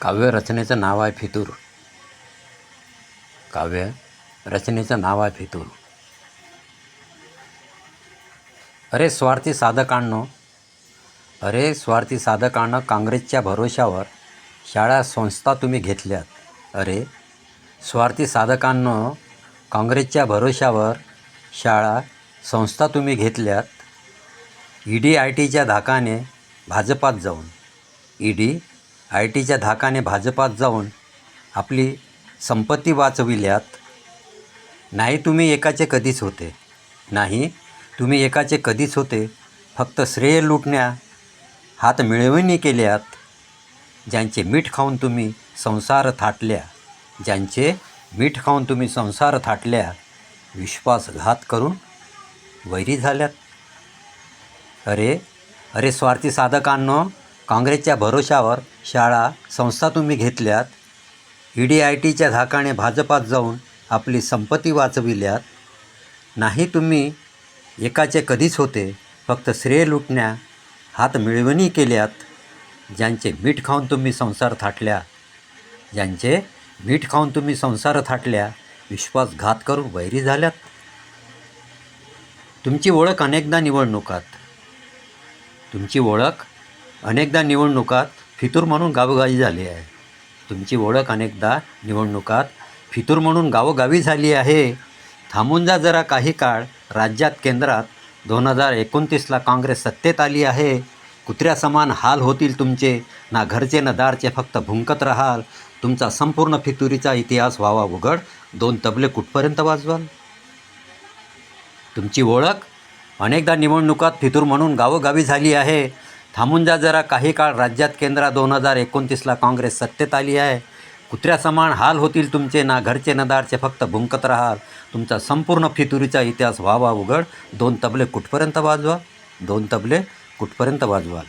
काव्य रचनेचं नाव आहे फितूर. काव्य रचनेचं नाव आहे फितूर. अरे स्वार्थी साधकांनो, अरे स्वार्थी साधकांनो, काँग्रेसच्या भरोशावर शाळा संस्था तुम्ही घेतल्यात. अरे स्वार्थी साधकांनो, काँग्रेसच्या भरोशावर शाळा संस्था तुम्ही घेतल्यात. ईडी-आयटीच्या धाकाने भाजपात जाऊन ईडी-आयटीच्या धाकाने भाजपात जाऊन आपली संपत्ती वाचविल्यात. नाही तुम्ही एकाचे कधीच होते, नाही तुम्ही एकाचे कधीच होते. फक्त श्रेय लुटण्या हात मिळवणी केल्यात. ज्यांचे मीठ खाऊन तुम्ही संसार थाटल्या, ज्यांचे मीठ खाऊन तुम्ही संसार थाटल्या, विश्वासघात करून वैरी झाल्यात. अरे स्वार्थी साधकांनो, काँग्रेसच्या भरोशावर शाळा संस्था तुम्ही घेतल्यात. ईडी-आयटीच्या धाकाने भाजपात जाऊन आपली संपत्ती वाचविल्यात. नाही तुम्ही एकाचे कधीच होते, फक्त श्रेय लुटण्या हात मिळवणी केल्यात. ज्यांचे मीठ खाऊन तुम्ही संसार थाटल्या, ज्यांचे मीठ खाऊन तुम्ही संसार थाटल्या, विश्वासघात करून वैरी झाल्यात. तुमची ओळख अनेकदा निवडणुकात फितूर म्हणून गावोगावी झाली आहे. तुमची ओळख अनेकदा निवडणुकात फितूर म्हणून गावोगावी झाली आहे. थांबून जा जरा काही काळ. राज्यात केंद्रात 2029ला काँग्रेस सत्तेत आली आहे. कुत्र्यासमान हाल होतील तुमचे, ना घरचे ना दारचे, फक्त भुंकत राहाल. तुमचा संपूर्ण फितुरीचा इतिहास व्हावा उघड. 2 तबले कुठपर्यंत वाजवाल. तुमची ओळख अनेकदा निवडणुकात फितूर म्हणून गावोगावी झाली आहे. थांबून जा जरा काही काळ. राज्यात केंद्रात 2029ला काँग्रेस सत्तेत आली आहे. कुत्र्यासमान हाल होतील तुमचे, ना घरचे ना दारचे, फक्त भुंकत राहाल. तुमचा संपूर्ण फितुरीचा इतिहास व्हावा उघड. 2 तबले कुठपर्यंत वाजवाल. 2 तबले कुठपर्यंत वाजवाल.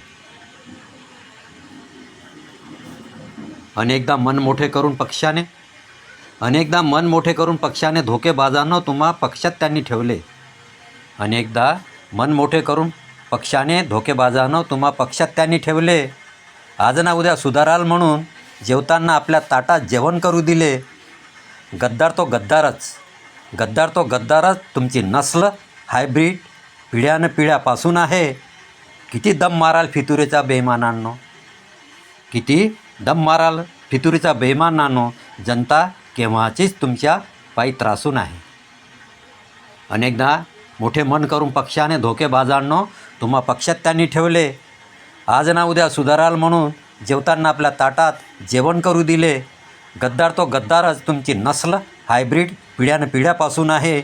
अनेकदा मन मोठे करून धोकेबाजांना तुम्हा पक्षात त्यांनी ठेवले. अनेकदा मन मोठे करून धोकेबाजांना तुम्हा पक्षात त्यांनी ठेवले. आज ना उद्या सुधाराल म्हणून जेवताना आपल्या ताटात जेवण करू दिले. गद्दार तो गद्दारच तुमची नस्ल हायब्रीड पिढ्यापासून आहे. किती दम माराल फितुरीचा बेईमानांनो, किती दम माराल फितुरीचा बेईमानांनो. जनता केव्हाचीच तुमच्या पायी त्रासून आहे. अनेकदा मोठे मन करून धोकेबाजांनो तुम्हा पक्षात त्यांनी ठेवले. आज ना उद्या सुधाराल म्हणून जेवताना आपल्या ताटात जेवण करू दिले. गद्दार तो गद्दारच तुमची नस्ल हायब्रीड पिढ्यापासून आहे.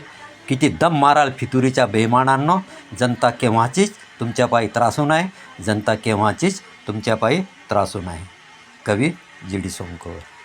किती दम माराल फितुरीच्या बेईमानांनो. जनता केव्हाचीच तुमच्या पायी त्रासून आहे. जनता केव्हाचीच तुमच्या पायी त्रासून आहे. कवी जी.डी. सोमकर.